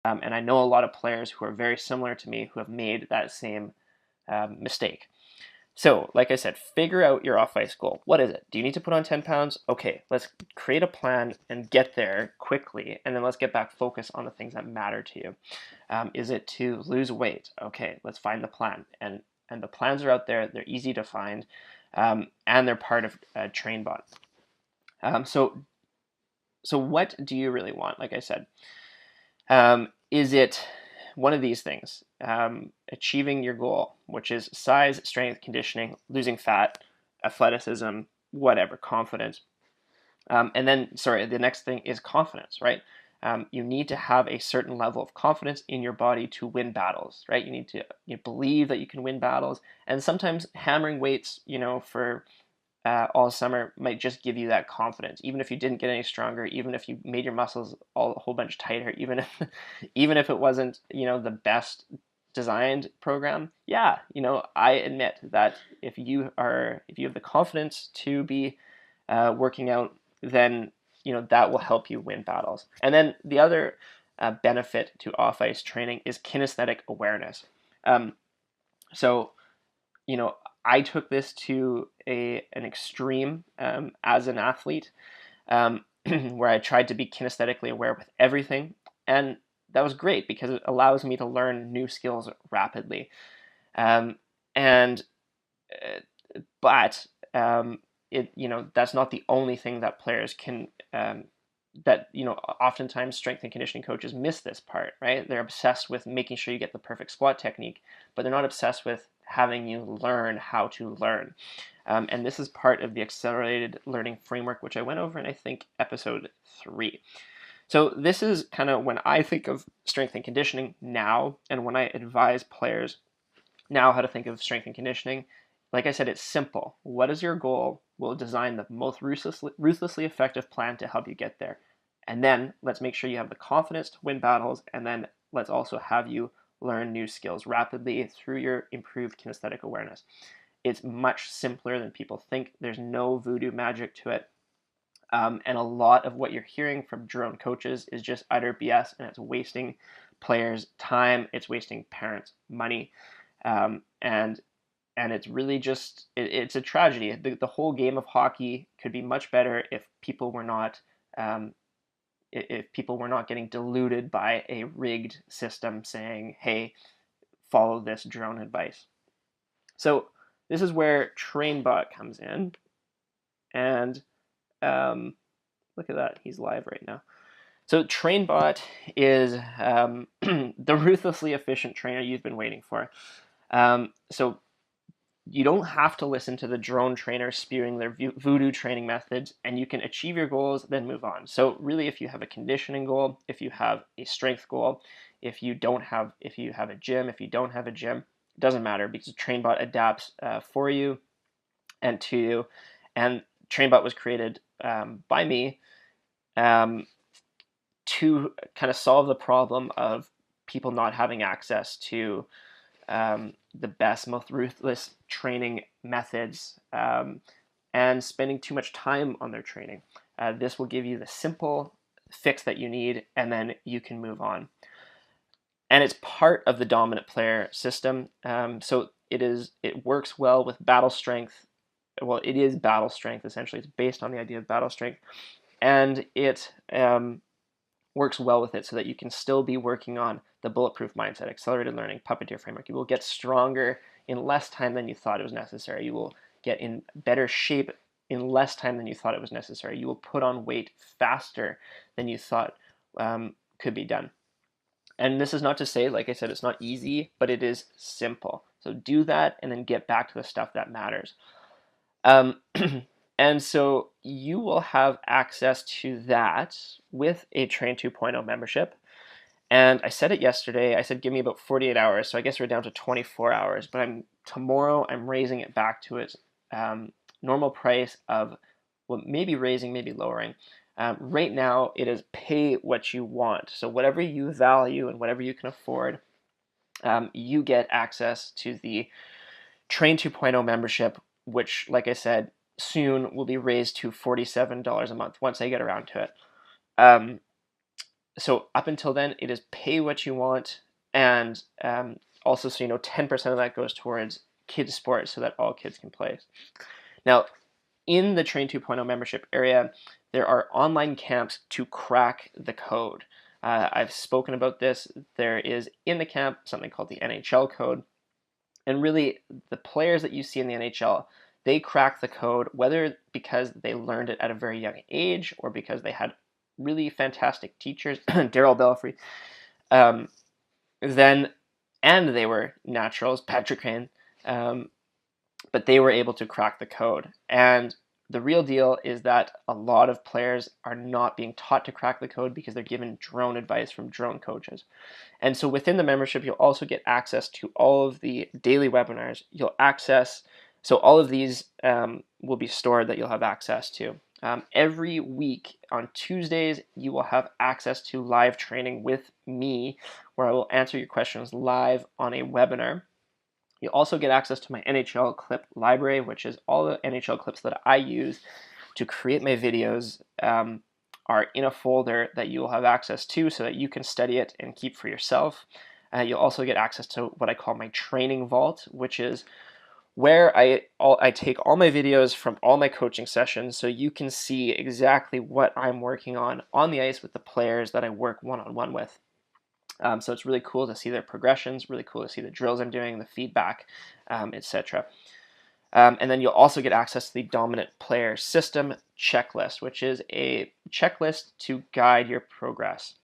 And I know a lot of players who are very similar to me who have made that same mistake. So, like I said, figure out your off-ice goal. What is it? Do you need to put on 10 pounds? Okay, let's create a plan and get there quickly, and then let's get back focused on the things that matter to you. Is it to lose weight? Okay, let's find the plan. And the plans are out there. They're easy to find, and they're part of TrainBot. So what do you really want? Like I said, is it one of these things? Achieving your goal, which is size, strength, conditioning, losing fat, athleticism, whatever, confidence. And then, sorry, the next thing is confidence, right? You need to have a certain level of confidence in your body to win battles, right? You need to believe that you can win battles, and sometimes hammering weights, for all summer might just give you that confidence. Even if you didn't get any stronger, even if you made your muscles a whole bunch tighter, even if even if it wasn't the best designed program, yeah, I admit that if you have the confidence to be working out, then that will help you win battles. And then the other benefit to off ice training is kinesthetic awareness. So I took this to an extreme as an athlete, where I tried to be kinesthetically aware with everything, and that was great because it allows me to learn new skills rapidly. And but it that's not the only thing that players can. That oftentimes strength and conditioning coaches miss this part, right? They're obsessed with making sure you get the perfect squat technique, but they're not obsessed with having you learn how to learn. And this is part of the accelerated learning framework, which I went over in, I think, episode 3. So this is kind of when I think of strength and conditioning now, and when I advise players now how to think of strength and conditioning. Like I said, it's simple. What is your goal? We'll design the most ruthlessly effective plan to help you get there. And then let's make sure you have the confidence to win battles, and then let's also have you learn new skills rapidly through your improved kinesthetic awareness. It's much simpler than people think. There's no voodoo magic to it. And a lot of what you're hearing from drone coaches is just utter BS, and it's wasting players' time. It's wasting parents' money. And it's really just it's a tragedy. The whole game of hockey could be much better if people were not getting deluded by a rigged system saying, "Hey, follow this drone advice." So this is where TrainBot comes in, and look at that, he's live right now. So TrainBot is the ruthlessly efficient trainer you've been waiting for. So you don't have to listen to the drone trainers spewing their voodoo training methods, and you can achieve your goals, then move on. So really, if you have a conditioning goal, if you have a strength goal, if you have a gym, if you don't have a gym, it doesn't matter because TrainBot adapts for you and to you. And TrainBot was created by me to kind of solve the problem of people not having access to the best, most ruthless training methods, and spending too much time on their training. This will give you the simple fix that you need, and then you can move on. And it's part of the dominant player system. So it works well with battle strength. Well, it is battle strength, essentially. It's based on the idea of battle strength. And it works well with it so that you can still be working on the bulletproof mindset, accelerated learning, puppeteer framework. You will get stronger in less time than you thought it was necessary. You will get in better shape in less time than you thought it was necessary. You will put on weight faster than you thought could be done. And this is not to say, like I said, it's not easy, but it is simple. So do that and then get back to the stuff that matters. And so you will have access to that with a Train 2.0 membership. And I said it yesterday. I said, give me about 48 hours. So I guess we're down to 24 hours. But tomorrow I'm raising it back to its normal price of, well, maybe raising, maybe lowering. Right now, it is pay what you want. So whatever you value and whatever you can afford, you get access to the Train 2.0 membership, which, like I said, soon will be raised to $47 a month once I get around to it. So up until then, it is pay what you want, and also, so 10% of that goes towards kids sports so that all kids can play. Now, in the Train 2.0 membership area, there are online camps to crack the code. I've spoken about this. There is in the camp something called the NHL Code. And really, the players that you see in the NHL, they crack the code, whether because they learned it at a very young age or because they had really fantastic teachers, Daryl Belfry, um, then, and they were naturals, Patrick Crane, but they were able to crack the code. And the real deal is that a lot of players are not being taught to crack the code because they're given drone advice from drone coaches. And so within the membership, you'll also get access to all of the daily webinars. So all of these will be stored that you'll have access to. Every week on Tuesdays, you will have access to live training with me, where I will answer your questions live on a webinar. You'll also get access to my NHL clip library, which is all the NHL clips that I use to create my videos are in a folder that you will have access to so that you can study it and keep for yourself. You'll also get access to what I call my training vault, which is where I take all my videos from all my coaching sessions so you can see exactly what I'm working on the ice with the players that I work one-on-one with. So it's really cool to see their progressions, really cool to see the drills I'm doing, the feedback, etc. And then you'll also get access to the dominant player system checklist, which is a checklist to guide your progress.